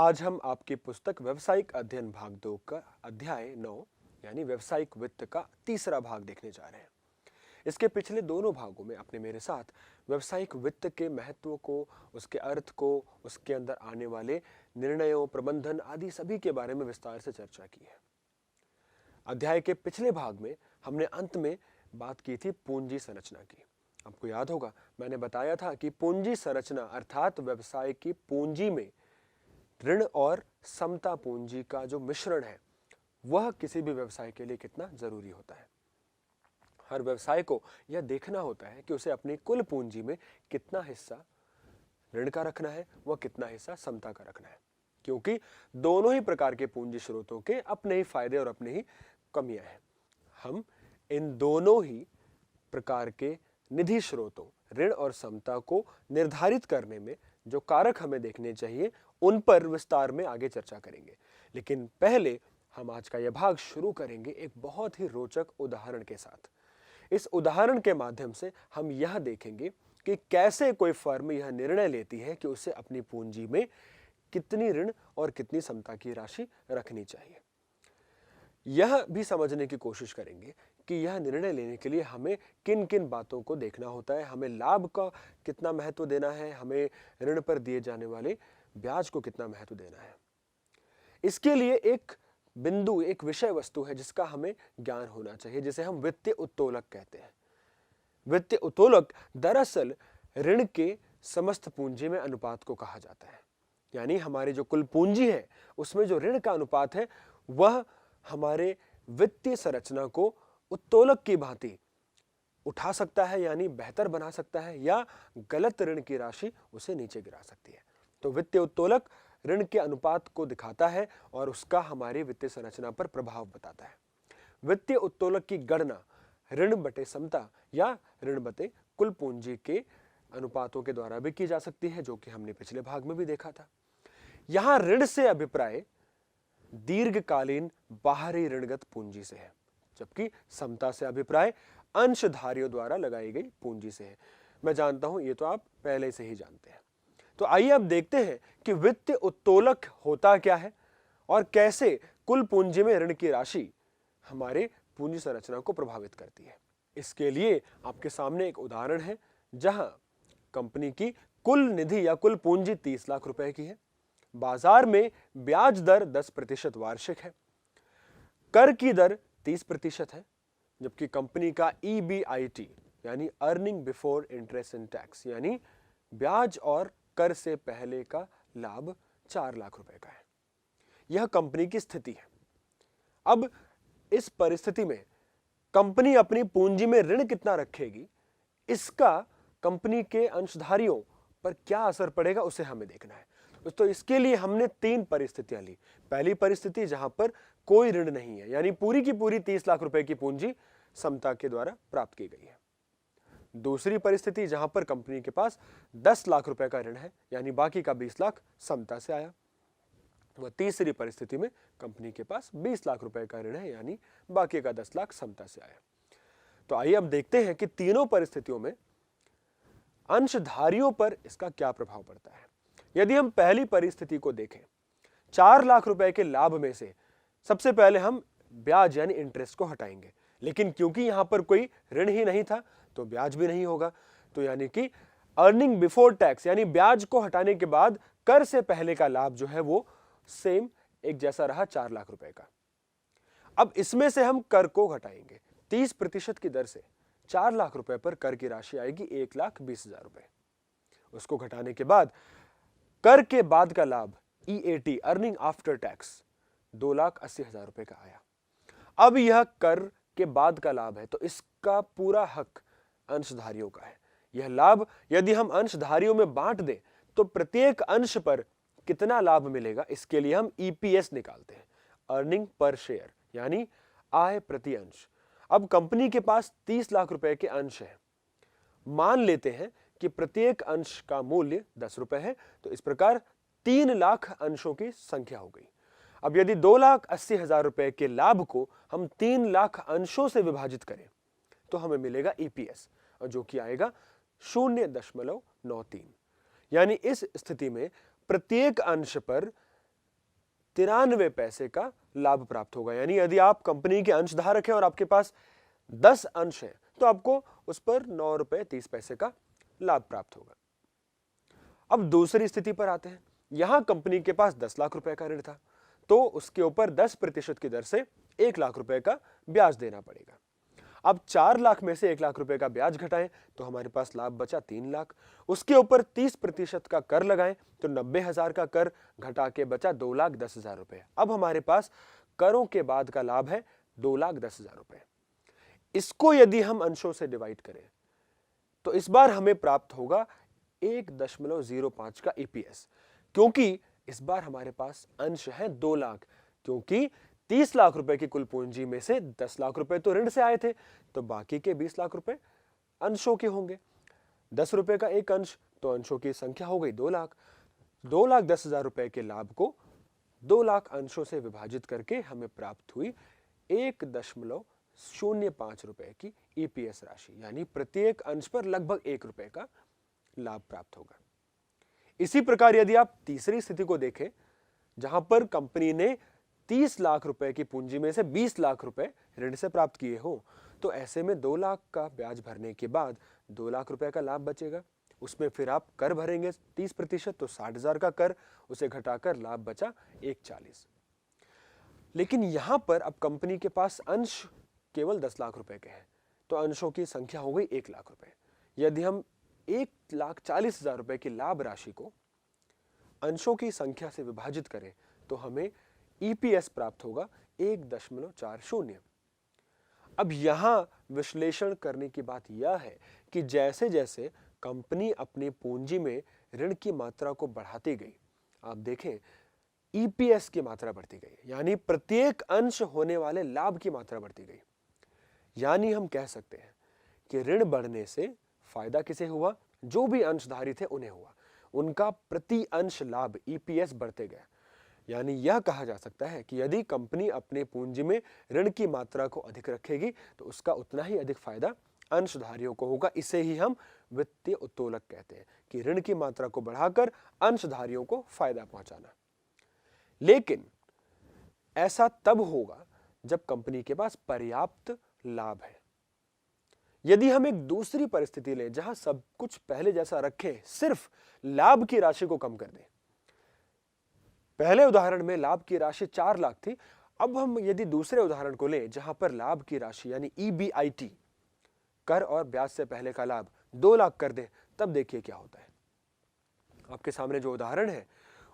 आज हम आपकी पुस्तक व्यवसायिक अध्ययन भाग 2 का अध्याय 9 यानी व्यवसायिक वित्त का तीसरा भाग देखने जा रहे हैं। इसके पिछले दोनों भागों में आपने मेरे साथ व्यवसायिक वित्त के महत्व को, उसके अर्थ को, उसके अंदर आने वाले निर्णयों, प्रबंधन आदि सभी के बारे में विस्तार से चर्चा की है। अध्याय के पिछले भाग में हमने अंत में बात की थी पूंजी संरचना की। आपको याद होगा, मैंने बताया था कि पूंजी संरचना अर्थात व्यवसाय की पूंजी में ऋण और समता पूंजी का जो मिश्रण है वह किसी भी व्यवसाय के लिए कितना जरूरी होता है। हर व्यवसाय को यह देखना होता है कि उसे अपनी कुल पूंजी में कितना हिस्सा ऋण का रखना है, वह कितना हिस्सा समता का रखना है, क्योंकि दोनों ही प्रकार के पूंजी स्रोतों के अपने ही फायदे और अपने ही कमियां हैं। हम इन दोनों ही प्रकार के निधि स्रोतों ऋण और समता को निर्धारित करने में जो कारक हमें देखने चाहिए उन पर विस्तार में आगे चर्चा करेंगे। लेकिन पहले हम आज का यह भाग शुरू करेंगे एक बहुत ही रोचक उदाहरण के साथ। इस उदाहरण के माध्यम से हम यह देखेंगे कि कैसे कोई फर्म यह निर्णय लेती है कि उसे अपनी पूंजी में कितनी ऋण और कितनी समता की राशि रखनी चाहिए। यह भी समझने की कोशिश करेंगे कि यह निर्णय लेने के लिए हमें किन किन बातों को देखना होता है, हमें लाभ का कितना महत्व देना है, हमें ऋण पर दिए जाने वाले ब्याज को कितना महत्व देना है। इसके लिए एक बिंदु, एक विषय वस्तु है जिसका हमें ज्ञान होना चाहिए, जिसे हम वित्तीय उत्तोलक कहते हैं। वित्तीय उत्तोलक दरअसल ऋण के समस्त पूंजी में अनुपात को कहा जाता है। यानी हमारी जो कुल पूंजी है उसमें जो ऋण का अनुपात है वह हमारे वित्तीय संरचना को उत्तोलक की भांति उठा सकता है, यानी बेहतर बना सकता है, या गलत ऋण की राशि उसे नीचे गिरा सकती है। तो वित्तीय उत्तोलक ऋण के अनुपात को दिखाता है और उसका हमारी वित्तीय संरचना पर प्रभाव बताता है। वित्तीय उत्तोलक की गणना ऋण बटे समता या ऋण बटे कुल पूंजी के अनुपातों के द्वारा भी की जा सकती है, जो कि हमने पिछले भाग में भी देखा था। यहां ऋण से अभिप्राय दीर्घकालीन बाहरी ऋणगत पूंजी से है, जबकि समता से अभिप्राय अंशधारियों द्वारा लगाई गई पूंजी से है। मैं जानता हूं ये तो आप पहले से ही जानते हैं। तो आइए अब देखते हैं कि वित्तीय उत्तोलक होता क्या है और कैसे कुल पूंजी में ऋण की राशि हमारे पूंजी संरचना को प्रभावित करती है। इसके लिए आपके सामने एक उदाहरण है जहां कंपनी की कुल निधि या कुल पूंजी 30 लाख रुपए की है। बाजार में ब्याज दर 10% वार्षिक है, कर की दर 30% है, जबकि कंपनी का EBIT यानी earning before interest and tax यानी ब्याज और कर से पहले का लाभ 4 लाख रुपए का है। यह कंपनी की स्थिति है। अब इस परिस्थिति में कंपनी अपनी पूंजी में ऋण कितना रखेगी, इसका कंपनी के अंशधारियों पर क्या असर पड़ेगा उसे हमें देखना है। तो इसके लिए हमने 3 परिस्थितियां ली। पहली परिस्थिति जहां पर कोई ऋण नहीं है, यानी पूरी की पूरी 30 लाख रुपए की पूंजी समता के द्वारा प्राप्त की गई है। दूसरी परिस्थिति जहां पर कंपनी के पास 10 लाख रुपए का ऋण है, यानी बाकी का 20 लाख समता से आया। वह तीसरी परिस्थिति में कंपनी के पास 20 लाख रुपए का ऋण है, यानी बाकी का 10 लाख समता से आया। तो आइए अब देखते हैं कि तीनों परिस्थितियों में अंशधारियों पर इसका क्या प्रभाव पड़ता है। यदि हम पहली परिस्थिति को देखें, 4 लाख रुपए के लाभ में से सबसे पहले हम ब्याज यानी इंटरेस्ट को हटाएंगे, लेकिन क्योंकि यहां पर कोई ऋण ही नहीं था तो ब्याज भी नहीं होगा। तो यानी कि अर्निंग बिफोर टैक्स यानी ब्याज को हटाने के बाद कर से पहले का लाभ जो है वो सेम एक जैसा रहा 4 लाख रुपए का। अब इसमें से हम कर को घटाएंगे 30% की दर से 4 लाख रुपए पर कर की राशि आएगी 1,20,000 रुपए। उसको घटाने के बाद कर के बाद का लाभ EAT अर्निंग आफ्टर टैक्स 2,80,000 रुपए का आया। अब यह कर के बाद का लाभ है तो इसका पूरा हक अंशधारियों का है। यह लाभ यदि हम अंशधारियों में बांट दें तो प्रत्येक अंश पर कितना लाभ मिलेगा, इसके लिए हम EPS निकालते हैं, अर्निंग पर शेयर यानी आय प्रति अंश। अब कंपनी के पास 30 लाख रुपए के अंश है। मान लेते हैं कि प्रत्येक अंश का मूल्य 10 रुपए है, तो इस प्रकार 3 लाख अंशों की संख्या हो गई। अब यदि 2,80,000 रुपए के लाभ को हम 3 लाख अंशों से विभाजित करें तो हमें मिलेगा EPS, और जो कि आएगा 0.93। यानी इस स्थिति में प्रत्येक अंश पर 93 पैसे का लाभ प्राप्त होगा। यानी यदि आप कंपनी के अंशधारक हैं और आपके पास 10 अंश हैं तो आपको उस पर 9 रुपए 30 पैसे का लाभ प्राप्त होगा। अब दूसरी स्थिति पर आते हैं। यहां कंपनी के पास 10 लाख रुपए का ऋण था तो उसके ऊपर 10% की दर से 1 लाख रुपए का ब्याज देना पड़ेगा। अब 4 लाख में से 1 लाख रुपए का ब्याज घटाएं तो हमारे पास लाभ बचा 3 लाख। उसके ऊपर 30% का कर लगाएं तो 90,000 का कर घटा के बचा 2,10,000 रुपए। अब हमारे पास करों के बाद का लाभ है 2,10,000 रुपए। इसको यदि हम अंशों से डिवाइड करें तो इस बार हमें प्राप्त होगा 1.05 का ईपीएस, क्योंकि इस बार हमारे पास अंश है 2 लाख, क्योंकि 30 लाख रुपए की कुल पूंजी में से 10 लाख रुपए तो ऋण से आए थे तो बाकी के 20 लाख रुपए अंशों के होंगे। 10 रुपए का एक अंश तो अंशों की संख्या हो गई 2 लाख। 2,10,000 रुपए के लाभ को 2 लाख अंशों से विभाजित करके हमें प्राप्त हुई 1.05 रुपए की ईपीएस राशि, यानी प्रत्येक अंश पर लगभग 1 रुपए का लाभ प्राप्त होगा। इसी प्रकार यदि आप तीसरी स्थिति को देखें जहां पर कंपनी ने 30 लाख रुपए की पूंजी में से 20 लाख रुपए ऋण से प्राप्त किए हो तो ऐसे में 2 लाख का ब्याज भरने के बाद 2 लाख रुपए का लाभ बचेगा। उसमें फिर आप कर भरेंगे 30% तो 60,000 का कर, उसे घटाकर लाभ बचा 140। लेकिन यहां पर अब कंपनी के पास अंश केवल 10 लाख रुपए के हैं तो अंशों की संख्या हो गई 1 लाख रुपए। यदि हम 1,40,000 रुपए की लाभ राशि को अंशों की संख्या से विभाजित करें तो हमें ईपीएस प्राप्त होगा 1.40। अब यहां विश्लेषण करने की बात यह है कि जैसे जैसे कंपनी अपनी पूंजी में ऋण की मात्रा को बढ़ाती गई, आप देखें ईपीएस की मात्रा बढ़ती गई, यानी प्रत्येक अंश होने वाले लाभ की मात्रा बढ़ती गई। यानी हम कह सकते हैं कि ऋण बढ़ने से फायदा किसे हुआ? जो भी अंशधारी थे उन्हें हुआ, उनका प्रति अंश लाभ ईपीएस बढ़ते गया। यानी यह कहा जा सकता है कि यदि कंपनी अपने पूंजी में ऋण की मात्रा को अधिक रखेगी तो उसका उतना ही अधिक फायदा अंशधारियों को होगा। इसे ही हम वित्तीय उत्तोलक कहते हैं कि ऋण की मात्रा को बढ़ाकर अंशधारियों को फायदा पहुंचाना। लेकिन ऐसा तब होगा जब कंपनी के पास पर्याप्त लाभ है। यदि हम एक दूसरी परिस्थिति लें जहां सब कुछ पहले जैसा रखें, सिर्फ लाभ की राशि को कम कर दें। पहले उदाहरण में लाभ की राशि 4 लाख थी। अब हम यदि दूसरे उदाहरण को लें जहां पर लाभ की राशि यानी ईबीआईटी, कर और ब्याज से पहले का लाभ 2 लाख कर दें, तब देखिए क्या होता है। आपके सामने जो उदाहरण है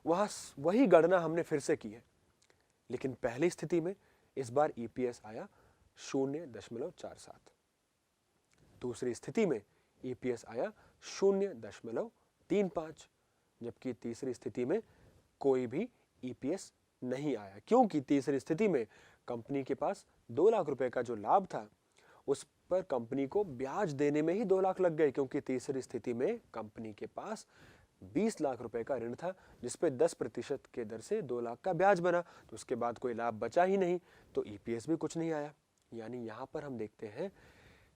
वहां वही गणना हमने फिर से की है, लेकिन पहली स्थिति में इस बार ईपीएस आया 0.47। दूसरी स्थिति में ईपीएस आया 0.35, जबकि तीसरी स्थिति में कोई भी ईपीएस नहीं आया, क्योंकि तीसरी स्थिति में कंपनी के पास 2 लाख रुपए का जो लाभ था उस पर कंपनी को ब्याज देने में ही 2 लाख लग गए, क्योंकि तीसरी स्थिति में कंपनी के पास 20 लाख रुपए का ऋण था जिसपे 10% के दर से 2 लाख का ब्याज बना, तो उसके बाद कोई लाभ बचा ही नहीं, तो ईपीएस भी कुछ नहीं आया। यानी यहां पर हम देखते हैं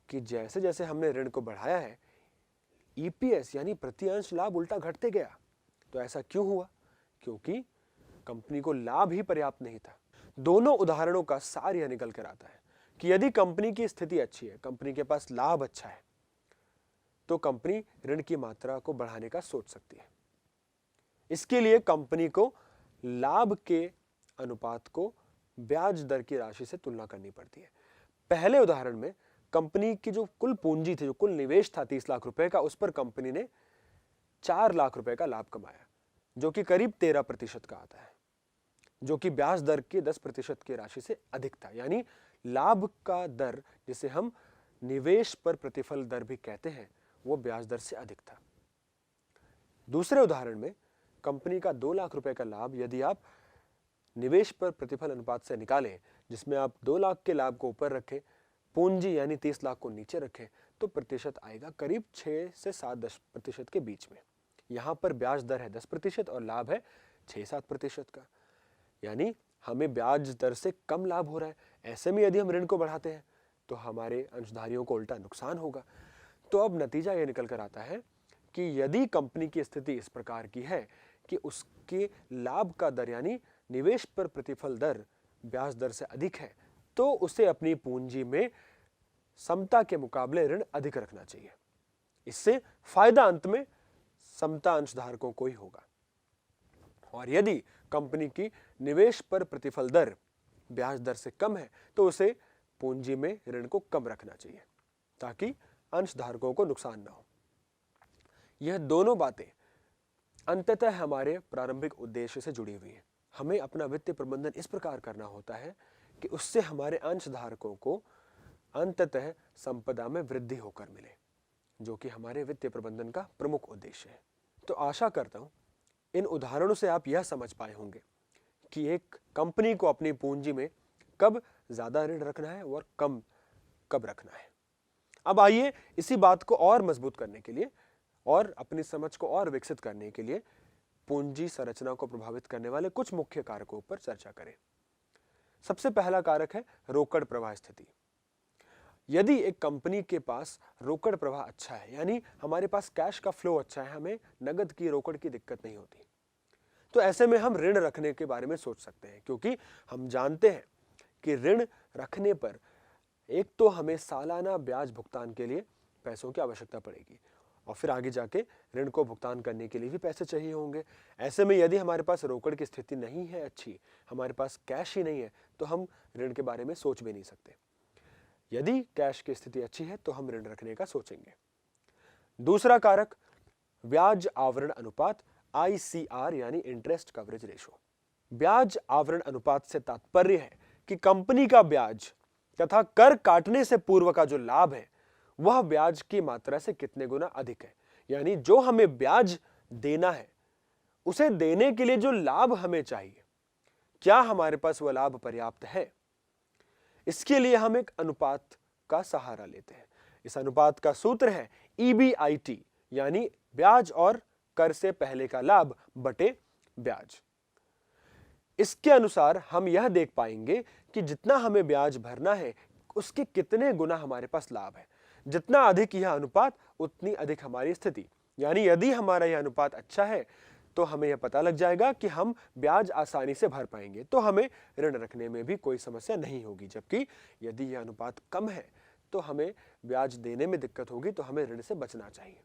कि जैसे जैसे हमने ऋण को बढ़ाया है ईपीएस यानी प्रति अंश लाभ उल्टा घटते गया। तो ऐसा क्यों हुआ? क्योंकि कंपनी को लाभ ही पर्याप्त नहीं था। दोनों उदाहरणों का सार यह निकल कर आता है कि यदि कंपनी की स्थिति अच्छी है, कंपनी के पास लाभ अच्छा है, तो कंपनी ऋण की मात्रा को बढ़ाने का सोच सकती है। इसके लिए कंपनी को लाभ के अनुपात को ब्याज दर की राशि से तुलना करनी पड़ती है। पहले उदाहरण में कंपनी की जो कुल पूंजी थी, जो कुल निवेश था 30 लाख रुपए का, उस पर कंपनी ने 4 लाख रुपए का लाभ कमाया, जो कि करीब 13% का आता है, जो कि ब्याज दर के 10% की राशि से अधिक था। यानी लाभ का दर, जिसे हम निवेश पर प्रतिफल दर भी कहते हैं, वो ब्याज दर से अधिक था। दूसरे उदाहरण में कंपनी का 2 लाख रुपए का लाभ यदि आप निवेश पर प्रतिफल अनुपात से निकालें, जिसमें आप 2 लाख के लाभ को ऊपर रखें, पूंजी यानी 30 लाख को नीचे रखें, तो प्रतिशत आएगा करीब 6 से 7% के बीच में। यहां पर ब्याज दर है 10% और लाभ है 6-7% का, यानी हमें ब्याज दर से कम लाभ हो रहा है। ऐसे में यदि हम ऋण को बढ़ाते हैं तो हमारे अंशधारियों को उल्टा नुकसान होगा। तो अब नतीजा यह निकल कर आता है कि यदि कंपनी की स्थिति इस प्रकार की है कि उसके लाभ का दर यानी निवेश पर प्रतिफल दर ब्याज दर से अधिक है तो उसे अपनी पूंजी में समता के मुकाबले ऋण अधिक रखना चाहिए। इससे फायदा अंत में समता अंशधारकों को ही होगा। और यदि कंपनी की निवेश पर प्रतिफल दर ब्याज दर से कम है तो उसे पूंजी में ऋण को कम रखना चाहिए ताकि अंशधारकों को नुकसान ना हो। यह दोनों बातें अंततः हमारे प्रारंभिक उद्देश्य से जुड़ी हुई हैं। हमें अपना वित्तीय प्रबंधन इस प्रकार करना होता है कि उससे हमारे अंशधारकों को अंततः संपदा में वृद्धि होकर मिले, जो कि हमारे वित्तीय प्रबंधन का प्रमुख उद्देश्य है। तो आशा करता हूं इन उदाहरणों से आप यह समझ पाए होंगे कि एक कंपनी को अपनी पूंजी में कब ज्यादा ऋण रखना है और कम कब रखना है। अब आइए इसी बात को और मजबूत करने के लिए और अपनी समझ को और विकसित करने के लिए पूंजी संरचना को प्रभावित करने वाले कुछ मुख्य कारकों पर चर्चा करें। सबसे पहला कारक है रोकड़ प्रवाह स्थिति। यदि एक कंपनी के पास रोकड़ प्रवाह अच्छा है, यानी हमारे पास कैश का फ्लो अच्छा है, हमें नगद की रोकड़ की दिक्कत नहीं होती, तो ऐसे में हम ऋण रखने के बारे में सोच सकते हैं, क्योंकि हम जानते हैं कि ऋण रखने पर एक तो हमें सालाना ब्याज भुगतान के लिए पैसों की आवश्यकता पड़ेगी और फिर आगे जाके ऋण को भुगतान करने के लिए भी पैसे चाहिए होंगे। ऐसे में यदि हमारे पास रोकड़ की स्थिति नहीं है अच्छी, हमारे पास कैश ही नहीं है, तो हम ऋण के बारे में सोच भी नहीं सकते। यदि कैश की स्थिति अच्छी है तो हम ऋण रखने का सोचेंगे। दूसरा कारक ब्याज आवरण अनुपात, ICR यानी इंटरेस्ट कवरेज रेशो। ब्याज आवरण अनुपात से तात्पर्य है कि कंपनी का ब्याज तथा कर काटने से पूर्व का जो लाभ है वह ब्याज की मात्रा से कितने गुना अधिक है। यानी जो हमें ब्याज देना है उसे देने के लिए जो लाभ हमें चाहिए, क्या हमारे पास वह लाभ पर्याप्त है। इसके लिए हम एक अनुपात का सहारा लेते हैं। इस अनुपात का सूत्र है EBIT यानी ब्याज और कर से पहले का लाभ बटे ब्याज। इसके अनुसार हम यह देख पाएंगे कि जितना हमें ब्याज भरना है उसके कितने गुना हमारे पास लाभ है। जितना अधिक यह अनुपात उतनी अधिक हमारी स्थिति। यानी यदि हमारा यह अनुपात अच्छा है तो हमें यह पता लग जाएगा कि हम ब्याज आसानी से भर पाएंगे, तो हमें ऋण रखने में भी कोई समस्या नहीं होगी। जबकि यदि यह अनुपात कम है तो हमें ब्याज देने में दिक्कत होगी, तो हमें ऋण से बचना चाहिए।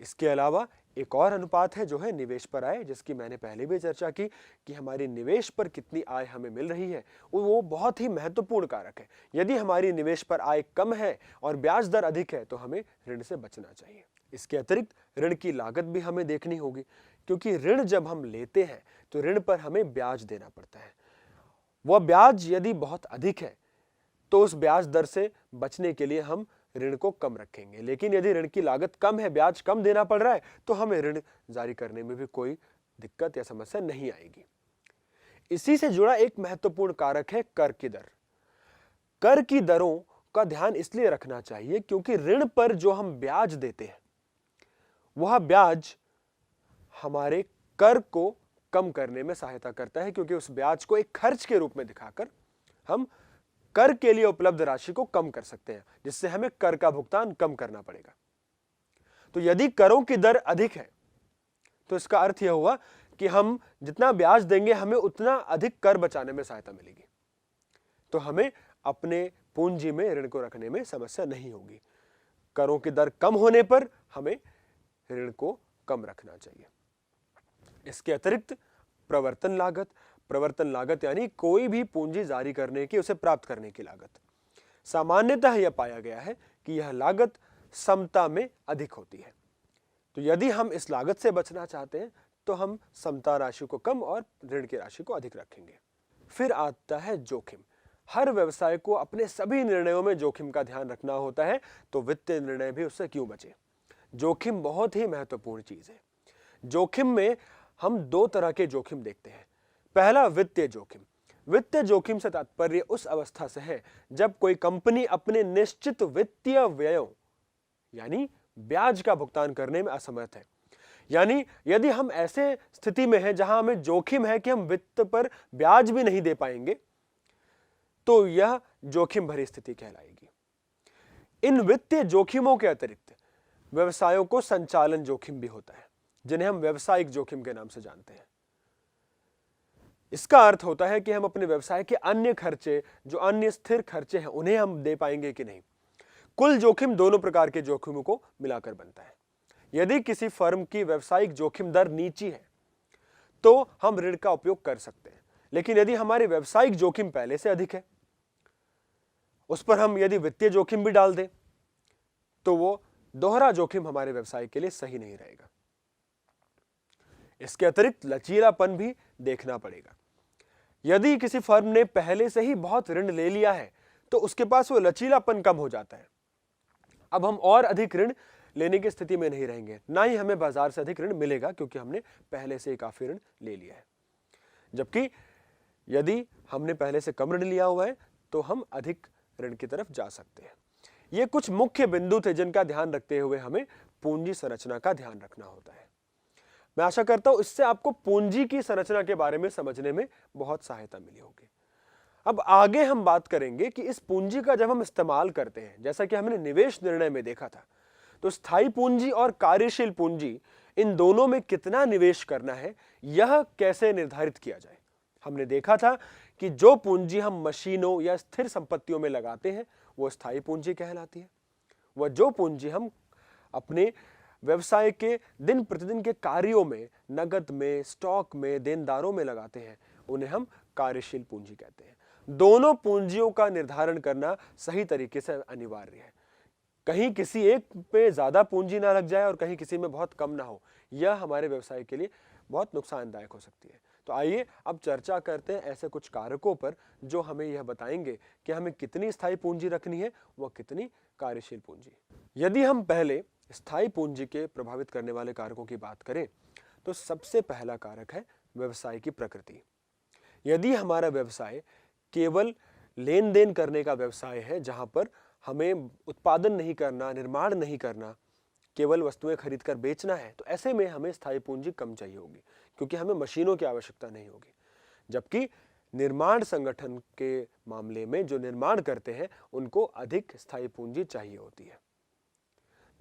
इसके अलावा एक और अनुपात है जो है निवेश पर आय, जिसकी मैंने पहले भी चर्चा की कि हमारी निवेश पर कितनी आय हमें मिल रही है, वो बहुत ही महत्वपूर्ण कारक है। यदि हमारी निवेश पर आय कम है और ब्याज दर अधिक है तो हमें ऋण से बचना चाहिए। इसके अतिरिक्त ऋण की लागत भी हमें देखनी होगी, क्योंकि ऋण जब हम लेते हैं तो ऋण पर हमें ब्याज देना पड़ता है। वह ब्याज यदि बहुत अधिक है तो उस ब्याज दर से बचने के लिए हम ऋण को कम रखेंगे, लेकिन यदि ऋण की लागत कम है, ब्याज कम देना पड़ रहा है, तो हमें ऋण जारी करने में भी कोई दिक्कत या समस्या नहीं आएगी। इसी से जुड़ा एक महत्वपूर्ण कारक है कर की दर। कर की दरों का ध्यान इसलिए रखना चाहिए क्योंकि ऋण पर जो हम ब्याज देते हैं वह ब्याज हमारे कर को कम करने में सहायता करता है, क्योंकि उस ब्याज को एक खर्च के रूप में दिखाकर हम कर के लिए उपलब्ध राशि को कम कर सकते हैं, जिससे हमें कर का भुगतान कम करना पड़ेगा। तो यदि करों की दर अधिक है तो इसका अर्थ यह हुआ कि हम जितना ब्याज देंगे हमें उतना अधिक कर बचाने में सहायता मिलेगी, तो हमें अपने पूंजी में ऋण को रखने में समस्या नहीं होगी। करों की दर कम होने पर हमें ऋण को कम रखना चाहिए। इसके अतिरिक्त प्रवर्तन लागत यानी कोई भी पूंजी जारी करने की, उसे प्राप्त करने की लागत। सामान्यतः यह पाया गया है कि यह लागत समता में अधिक होती है। तो यदि हम इस लागत से बचना चाहते हैं तो हम समता राशि को कम और ऋण की राशि को अधिक रखेंगे। फिर आता है जोखिम। हर व्यवसाय को अपने सभी निर्णयों में जोखिम का ध्यान रखना होता है, तो वित्तीय निर्णय भी उससे क्यों बचे। जोखिम बहुत ही महत्वपूर्ण चीज है। जोखिम में हम दो तरह के जोखिम देखते हैं। पहला वित्तीय जोखिम। वित्तीय जोखिम से तात्पर्य उस अवस्था से है जब कोई कंपनी अपने निश्चित वित्तीय व्ययों यानी ब्याज का भुगतान करने में असमर्थ है। यानी यदि हम ऐसे स्थिति में हैं जहां हमें जोखिम है कि हम वित्त पर ब्याज भी नहीं दे पाएंगे, तो यह जोखिम भरी स्थिति कहलाएगी। इन वित्तीय जोखिमों के अतिरिक्त व्यवसायों को संचालन जोखिम भी होता है, जिन्हें हम व्यवसायिक जोखिम के नाम से जानते हैं। इसका अर्थ होता है कि हम अपने व्यवसाय के अन्य खर्चे, जो अन्य स्थिर खर्चे हैं, उन्हें हम दे पाएंगे कि नहीं। कुल जोखिम दोनों प्रकार के जोखिमों को मिलाकर बनता है। यदि किसी फर्म की व्यावसायिक जोखिम दर नीची है तो हम ऋण का उपयोग कर सकते हैं, लेकिन यदि हमारे व्यावसायिक जोखिम पहले से अधिक है, उस पर हम यदि वित्तीय जोखिम भी डाल दें तो वो दोहरा जोखिम हमारे व्यवसाय के लिए सही नहीं रहेगा। इसके अतिरिक्त लचीलापन भी देखना पड़ेगा। यदि किसी फर्म ने पहले से ही बहुत ऋण ले लिया है तो उसके पास वो लचीलापन कम हो जाता है। अब हम और अधिक ऋण लेने की स्थिति में नहीं रहेंगे, ना ही हमें बाजार से अधिक ऋण मिलेगा, क्योंकि हमने पहले से ही काफी ऋण ले लिया है। जबकि यदि हमने पहले से कम ऋण लिया हुआ है तो हम अधिक ऋण की तरफ जा सकते हैं। ये कुछ मुख्य बिंदु थे जिनका ध्यान रखते हुए हमें पूंजी संरचना का ध्यान रखना होता है। मैं आशा करता हूं इससे आपको पूंजी की संरचना के बारे में समझने में बहुत सहायता मिली होगी। अब आगे हम बात करेंगे कि इस पूंजी का जब हम इस्तेमाल करते हैं, जैसा कि हमने निवेश निर्णय में देखा था, तो स्थायी पूंजी और कार्यशील पूंजी, इन दोनों में कितना निवेश करना है, यह कैसे निर्धारित किया जाए। हमने देखा था कि जो पूंजी हम मशीनों या स्थिर संपत्तियों में लगाते हैं वो स्थायी पूंजी कहलाती है। वह जो पूंजी हम अपने व्यवसाय के दिन प्रतिदिन के कार्यों में, नगद में, स्टॉक में, देनदारों में लगाते हैं, उन्हें हम कार्यशील पूंजी कहते हैं। दोनों पूंजियों का निर्धारण करना सही तरीके से अनिवार्य है। कहीं किसी एक पे ज्यादा पूंजी ना लग जाए और कहीं किसी में बहुत कम ना हो, यह हमारे व्यवसाय के लिए बहुत नुकसानदायक हो सकती है। तो आइए अब चर्चा करते हैं ऐसे कुछ कारकों पर जो हमें यह बताएंगे कि हमें कितनी स्थायी पूंजी रखनी है, वह कितनी कार्यशील पूंजी। यदि हम पहले स्थायी पूंजी के प्रभावित करने वाले कारकों की बात करें तो सबसे पहला कारक है व्यवसाय की प्रकृति। यदि हमारा व्यवसाय केवल लेन देन करने का व्यवसाय है, जहां पर हमें उत्पादन नहीं करना, निर्माण नहीं करना, केवल वस्तुएं खरीद कर बेचना है, तो ऐसे में हमें स्थायी पूंजी कम चाहिए होगी, क्योंकि हमें मशीनों की आवश्यकता नहीं होगी। जबकि निर्माण संगठन के मामले में जो निर्माण करते हैं उनको अधिक स्थायी पूंजी चाहिए होती है।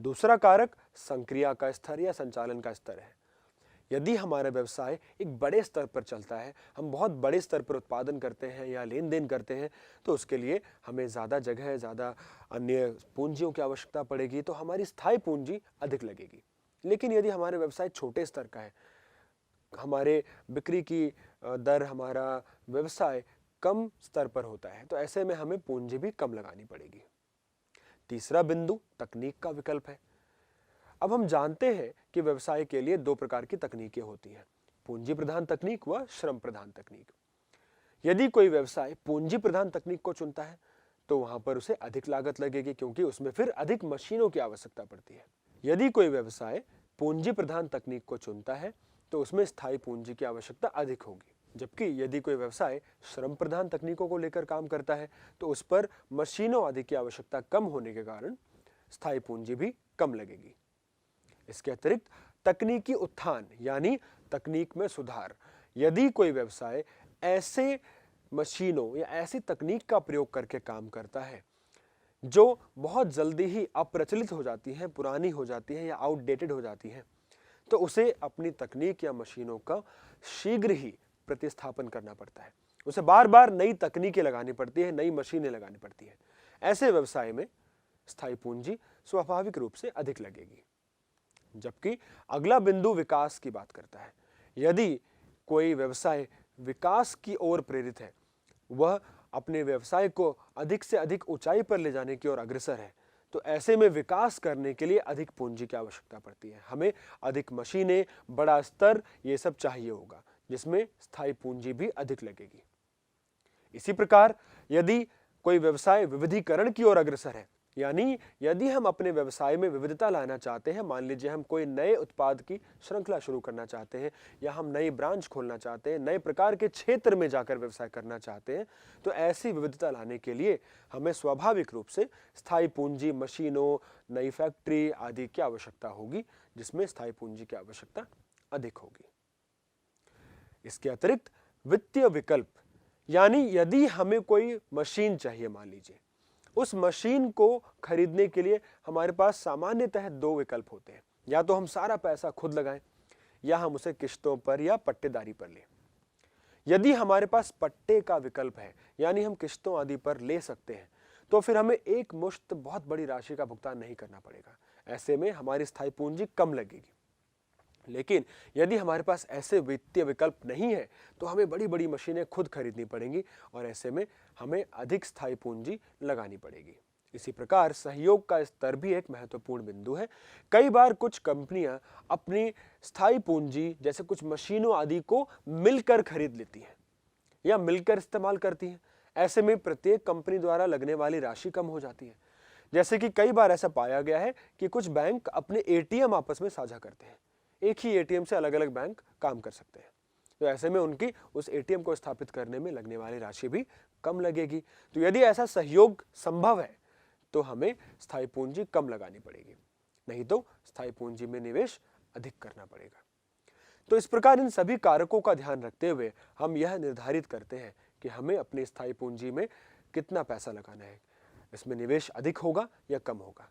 दूसरा कारक संक्रिया का स्तर या संचालन का स्तर है। यदि हमारा व्यवसाय एक बड़े स्तर पर चलता है, हम बहुत बड़े स्तर पर उत्पादन करते हैं या लेन देन करते हैं, तो उसके लिए हमें ज़्यादा जगह, ज़्यादा अन्य पूंजियों की आवश्यकता पड़ेगी, तो हमारी स्थायी पूंजी अधिक लगेगी। लेकिन यदि हमारे व्यवसाय छोटे स्तर का है, हमारे बिक्री की दर, हमारा व्यवसाय कम स्तर पर होता है, तो ऐसे में हमें पूंजी भी कम लगानी पड़ेगी। तीसरा बिंदु तकनीक का विकल्प है। अब हम जानते हैं कि व्यवसाय के लिए दो प्रकार की तकनीकें होती हैं, पूंजी प्रधान तकनीक व श्रम प्रधान तकनीक। यदि कोई व्यवसाय पूंजी प्रधान तकनीक को चुनता है तो वहां पर उसे अधिक लागत लगेगी, क्योंकि उसमें फिर अधिक मशीनों की आवश्यकता पड़ती है। यदि कोई व्यवसाय पूंजी प्रधान तकनीक को चुनता है तो उसमें स्थायी पूंजी की आवश्यकता अधिक होगी। जबकि यदि कोई व्यवसाय श्रम प्रधान तकनीकों को लेकर काम करता है तो उस पर मशीनों आदि की आवश्यकता कम होने के कारण स्थायी पूंजी भी कम लगेगी। इसके अतिरिक्त तकनीकी उत्थान यानी तकनीक में सुधार। यदि कोई व्यवसाय ऐसे मशीनों या ऐसी तकनीक का प्रयोग करके काम करता है जो बहुत जल्दी ही अप्रचलित हो जाती हैं, पुरानी हो जाती हैं या आउटडेटेड हो जाती हैं, तो उसे अपनी तकनीक या मशीनों का शीघ्र ही प्रतिस्थापन करना पड़ता है। उसे बार बार नई तकनीकें लगानी पड़ती है, नई मशीनें लगानी पड़ती है। ऐसे व्यवसाय में स्थायी पूंजी स्वाभाविक रूप से अधिक लगेगी। जबकि अगला बिंदु विकास की बात करता है। यदि कोई व्यवसाय विकास की ओर प्रेरित है, वह अपने व्यवसाय को अधिक से अधिक ऊंचाई पर ले जाने की ओर अग्रसर है, तो ऐसे में विकास करने के लिए अधिक पूंजी की आवश्यकता पड़ती है। हमें अधिक मशीनें, बड़ा स्तर, ये सब चाहिए होगा, जिसमें स्थायी पूंजी भी अधिक लगेगी। इसी प्रकार यदि कोई व्यवसाय विविधीकरण की ओर अग्रसर है, यानी यदि हम अपने व्यवसाय में विविधता लाना चाहते हैं, मान लीजिए हम कोई नए उत्पाद की श्रृंखला शुरू करना चाहते हैं या हम नई ब्रांच खोलना चाहते हैं, नए प्रकार के क्षेत्र में जाकर व्यवसाय करना चाहते हैं, तो ऐसी विविधता लाने के लिए हमें स्वाभाविक रूप से स्थायी पूंजी, मशीनों, नई फैक्ट्री आदि की आवश्यकता होगी, जिसमें स्थायी पूंजी की आवश्यकता अधिक होगी। इसके अतिरिक्त वित्तीय विकल्प, यानी यदि हमें कोई मशीन चाहिए, मान लीजिए, उस मशीन को खरीदने के लिए हमारे पास सामान्यतः दो विकल्प होते हैं। या तो हम सारा पैसा खुद लगाएं या हम उसे किश्तों पर या पट्टेदारी पर लें। यदि हमारे पास पट्टे का विकल्प है, यानी हम किश्तों आदि पर ले सकते हैं, तो फिर हमें एक मुश्त बहुत बड़ी राशि का भुगतान नहीं करना पड़ेगा। ऐसे में हमारी स्थायी पूंजी कम लगेगी। लेकिन यदि हमारे पास ऐसे वित्तीय विकल्प नहीं है, तो हमें बड़ी बड़ी मशीनें खुद खरीदनी पड़ेंगी और ऐसे में हमें अधिक स्थायी पूंजी लगानी पड़ेगी। इसी प्रकार सहयोग का स्तर भी एक महत्वपूर्ण बिंदु है। कई बार कुछ कंपनियां अपनी स्थायी पूंजी जैसे कुछ मशीनों आदि को मिलकर खरीद लेती हैं या मिलकर इस्तेमाल करती हैं। ऐसे में प्रत्येक कंपनी द्वारा लगने वाली राशि कम हो जाती है। जैसे कि कई बार ऐसा पाया गया है कि कुछ बैंक अपने एटीएम आपस में साझा करते हैं। एक ही एटीएम से अलग अलग बैंक काम कर सकते हैं, तो ऐसे में उनकी उस एटीएम को स्थापित करने में लगने वाली राशि भी कम लगेगी। तो यदि ऐसा सहयोग संभव है तो हमें स्थायी पूंजी कम लगानी पड़ेगी, नहीं तो स्थायी पूंजी में निवेश अधिक करना पड़ेगा। तो इस प्रकार इन सभी कारकों का ध्यान रखते हुए हम यह निर्धारित करते हैं कि हमें अपनी स्थायी पूंजी में कितना पैसा लगाना है, इसमें निवेश अधिक होगा या कम होगा।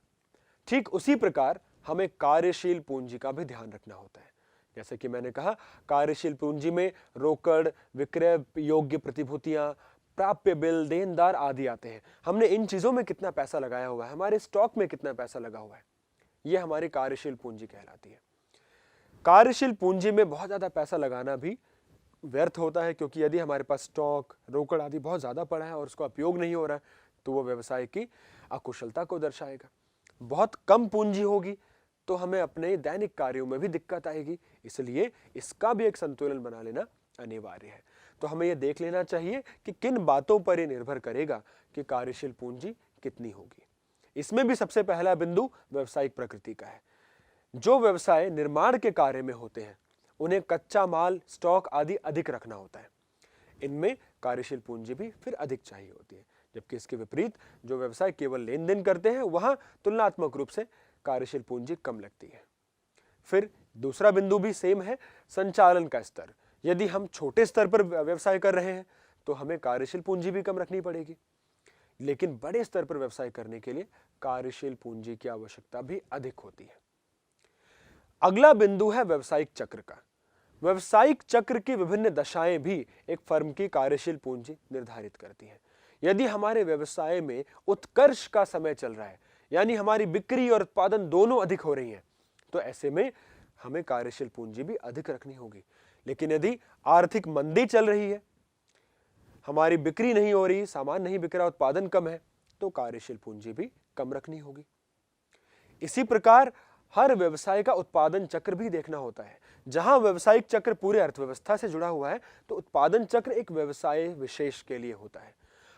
ठीक उसी प्रकार हमें कार्यशील पूंजी का भी ध्यान रखना होता है। जैसे कि मैंने कहा, कार्यशील पूंजी में रोकड़, विक्रय योग्य प्रतिभूतियां, प्राप्य बिल, देनदार आदि आते हैं। हमने इन चीजों में कितना पैसा लगाया हुआ है, हमारे स्टॉक में कितना पैसा लगा हुआ है, यह हमारी कार्यशील पूंजी कहलाती है। कार्यशील पूंजी में बहुत ज्यादा पैसा लगाना भी व्यर्थ होता है, क्योंकि यदि हमारे पास स्टॉक, रोकड़ आदि बहुत ज्यादा पड़ा है और उसका उपयोग नहीं हो रहा है, तो वो व्यवसाय की अकुशलता को दर्शाएगा। बहुत कम पूंजी होगी तो हमें अपने दैनिक कार्यों में भी दिक्कत आएगी, इसलिए इसका भी एक संतुलन बना लेना अनिवार्य है। तो हमें यह देख लेना चाहिए कि किन बातों पर यह निर्भर करेगा कि कार्यशील पूंजी कितनी होगी। इसमें भी सबसे पहला बिंदु व्यवसायिक प्रकृति का है। जो व्यवसाय निर्माण के कार्य में होते हैं, उन्हें कच्चा माल, स्टॉक आदि अधिक रखना होता है। इनमें कार्यशील पूंजी भी फिर अधिक चाहिए होती है। जबकि इसके विपरीत जो व्यवसाय केवल लेन देन करते हैं, वहां तुलनात्मक रूप से कार्यशील पूंजी कम लगती है। फिर दूसरा बिंदु भी सेम है, संचालन का स्तर। यदि हम छोटे स्तर पर व्यवसाय कर रहे हैं तो हमें कार्यशील पूंजी भी कम रखनी पड़ेगी, लेकिन बड़े स्तर पर व्यवसाय करने के लिए कार्यशील पूंजी की आवश्यकता भी अधिक होती है। अगला बिंदु है व्यवसायिक चक्र का। व्यवसायिक चक्र की विभिन्न दशाएं भी एक फर्म की कार्यशील पूंजी निर्धारित करती हैं। यदि हमारे व्यवसाय में उत्कर्ष का समय चल रहा है, यानी हमारी बिक्री और उत्पादन दोनों अधिक हो रही हैं, तो ऐसे में हमें कार्यशील पूंजी भी अधिक रखनी होगी। लेकिन यदि आर्थिक मंदी चल रही है, हमारी बिक्री नहीं हो रही, सामान नहीं बिक रहा, उत्पादन कम है, तो कार्यशील पूंजी भी कम रखनी होगी। इसी प्रकार हर व्यवसाय का उत्पादन चक्र भी देखना होता है। जहां व्यवसायिक चक्र पूरे अर्थव्यवस्था से जुड़ा हुआ है, तो उत्पादन चक्र एक व्यवसाय विशेष के लिए होता है।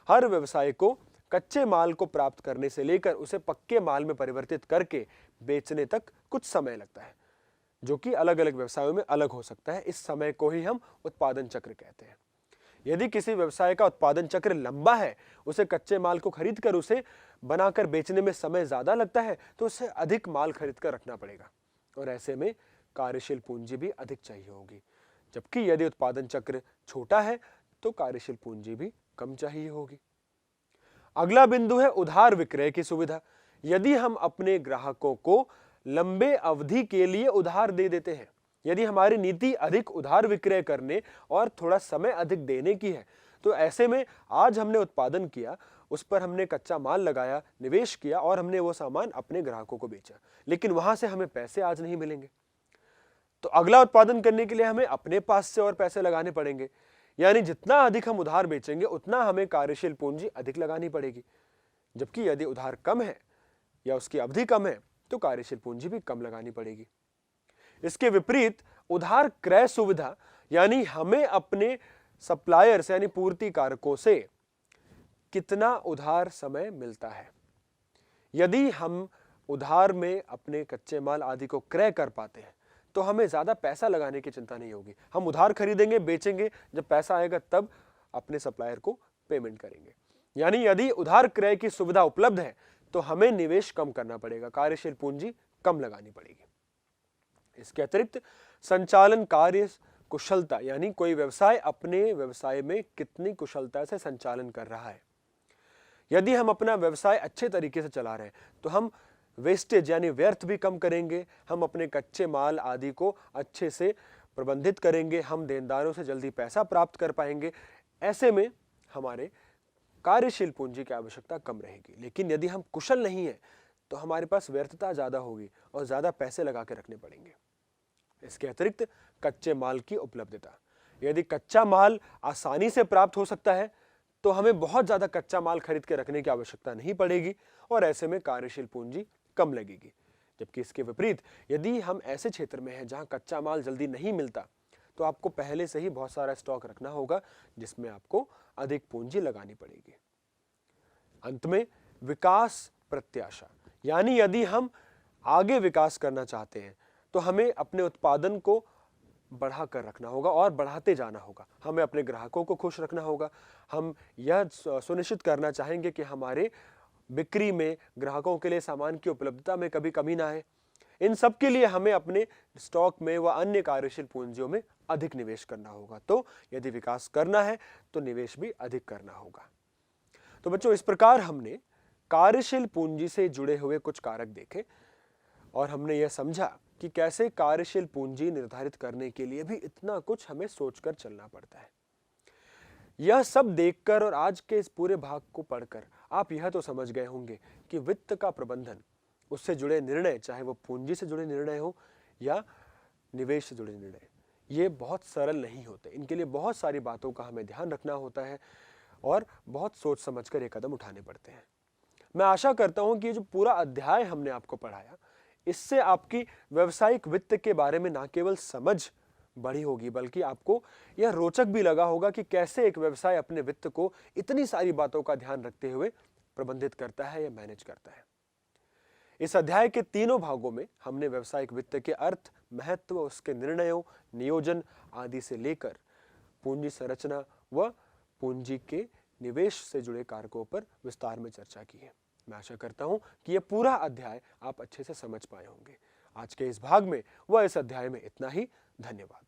हर व्यवसाय को कच्चे माल को प्राप्त करने से लेकर उसे पक्के माल में परिवर्तित करके बेचने तक कुछ समय लगता है, जो कि अलग अलग व्यवसायों में अलग हो सकता है। इस समय को ही हम उत्पादन चक्र कहते हैं। यदि किसी व्यवसाय का उत्पादन चक्र लंबा है, उसे कच्चे माल को खरीदकर उसे बनाकर बेचने में समय ज्यादा लगता है, तो उसे अधिक माल खरीद कर रखना पड़ेगा और ऐसे में कार्यशील पूंजी भी अधिक चाहिए होगी। जबकि यदि उत्पादन चक्र छोटा है तो कार्यशील पूंजी भी कम चाहिए होगी। अगला बिंदु है उधार विक्रय की सुविधा। यदि हम अपने ग्राहकों को लंबे अवधि के लिए उधार दे देते हैं, यदि हमारी नीति अधिक उधार विक्रय करने और थोड़ा समय अधिक देने की है, तो ऐसे में आज हमने उत्पादन किया, उस पर हमने कच्चा माल लगाया, निवेश किया और हमने वो सामान अपने ग्राहकों को बेचा, लेकिन वहां से हमें पैसे आज नहीं मिलेंगे। तो अगला उत्पादन करने के लिए हमें अपने पास से और पैसे लगाने पड़ेंगे, यानी जितना अधिक हम उधार बेचेंगे उतना हमें कार्यशील पूंजी अधिक लगानी पड़ेगी। जबकि यदि उधार कम है या उसकी अवधि कम है तो कार्यशील पूंजी भी कम लगानी पड़ेगी। इसके विपरीत उधार क्रय सुविधा, यानी हमें अपने सप्लायर्स यानी पूर्तिकारकों से कितना उधार समय मिलता है। यदि हम उधार में अपने कच्चे माल आदि को क्रय कर पाते हैं तो हमें ज्यादा पैसा लगाने की चिंता नहीं होगी। हम उधार खरीदेंगे, बेचेंगे, जब पैसा आएगा तब अपने सप्लायर को पेमेंट करेंगे। यानी यदि उधार क्रय की सुविधा उपलब्ध है तो हमें निवेश कम करना पड़ेगा, कार्यशील पूंजी कम लगानी पड़ेगी। इसके अतिरिक्त संचालन कार्य कुशलता, यानी कोई व्यवसाय अपने व्यवसाय में कितनी कुशलता से संचालन कर रहा है। यदि हम अपना व्यवसाय अच्छे तरीके से चला रहे हैं तो हम वेस्टेज यानी व्यर्थ भी कम करेंगे, हम अपने कच्चे माल आदि को अच्छे से प्रबंधित करेंगे, हम देनदारों से जल्दी पैसा प्राप्त कर पाएंगे। ऐसे में हमारे कार्यशील पूंजी की आवश्यकता कम रहेगी। लेकिन यदि हम कुशल नहीं हैं तो हमारे पास व्यर्थता ज़्यादा होगी और ज़्यादा पैसे लगा के रखने पड़ेंगे। इसके अतिरिक्त कच्चे माल की उपलब्धता, यदि कच्चा माल आसानी से प्राप्त हो सकता है तो हमें बहुत ज़्यादा कच्चा माल खरीद के रखने की आवश्यकता नहीं पड़ेगी और ऐसे में कार्यशील पूंजी कम लगेगी। जबकि इसके विपरीत यदि हम ऐसे क्षेत्र में हैं जहां कच्चा माल जल्दी नहीं मिलता तो आपको पहले से ही बहुत सारा स्टॉक रखना होगा, जिसमें आपको अधिक पूंजी लगानी पड़ेगी। अंत में विकास प्रत्याशा, यानी यदि हम आगे विकास करना चाहते हैं तो हमें अपने उत्पादन को बढ़ाकर रखना होगा और बढ़ाते जाना होगा। हमें अपने ग्राहकों को खुश रखना होगा। हम यह सुनिश्चित करना चाहेंगे कि हमारे बिक्री में, ग्राहकों के लिए सामान की उपलब्धता में कभी कमी ना आए। इन सब के लिए हमें अपने स्टॉक में व अन्य कार्यशील पूंजियों में अधिक निवेश करना होगा। तो यदि विकास करना है तो निवेश भी अधिक करना होगा। तो बच्चों, इस प्रकार हमने कार्यशील पूंजी से जुड़े हुए कुछ कारक देखे और हमने यह समझा कि कैसे कार्यशील पूंजी निर्धारित करने के लिए भी इतना कुछ हमें सोचकर चलना पड़ता है। यह सब देखकर और आज के इस पूरे भाग को पढ़कर आप यह तो समझ गए होंगे कि वित्त का प्रबंधन, उससे जुड़े निर्णय, चाहे वो पूंजी से जुड़े निर्णय हो या निवेश से जुड़े निर्णय, ये बहुत सरल नहीं होते। इनके लिए बहुत सारी बातों का हमें ध्यान रखना होता है और बहुत सोच समझकर ये कदम उठाने पड़ते हैं। मैं आशा करता हूं कि ये जो पूरा अध्याय हमने आपको पढ़ाया, इससे आपकी व्यावसायिक वित्त के बारे में ना केवल समझ बढ़ी होगी बल्कि आपको यह रोचक भी लगा होगा कि कैसे एक व्यवसाय अपने वित्त को इतनी सारी बातों का ध्यान रखते हुए प्रबंधित करता है या मैनेज करता है। इस अध्याय के तीनों भागों में हमने व्यावसायिक वित्त के अर्थ, महत्व, उसके निर्णयों, नियोजन आदि से लेकर पूंजी संरचना व पूंजी के निवेश से जुड़े कारकों पर विस्तार में चर्चा की है। मैं आशा करता हूं कि यह पूरा अध्याय आप अच्छे से समझ पाए होंगे। आज के इस भाग में व इस अध्याय में इतना ही। धन्यवाद।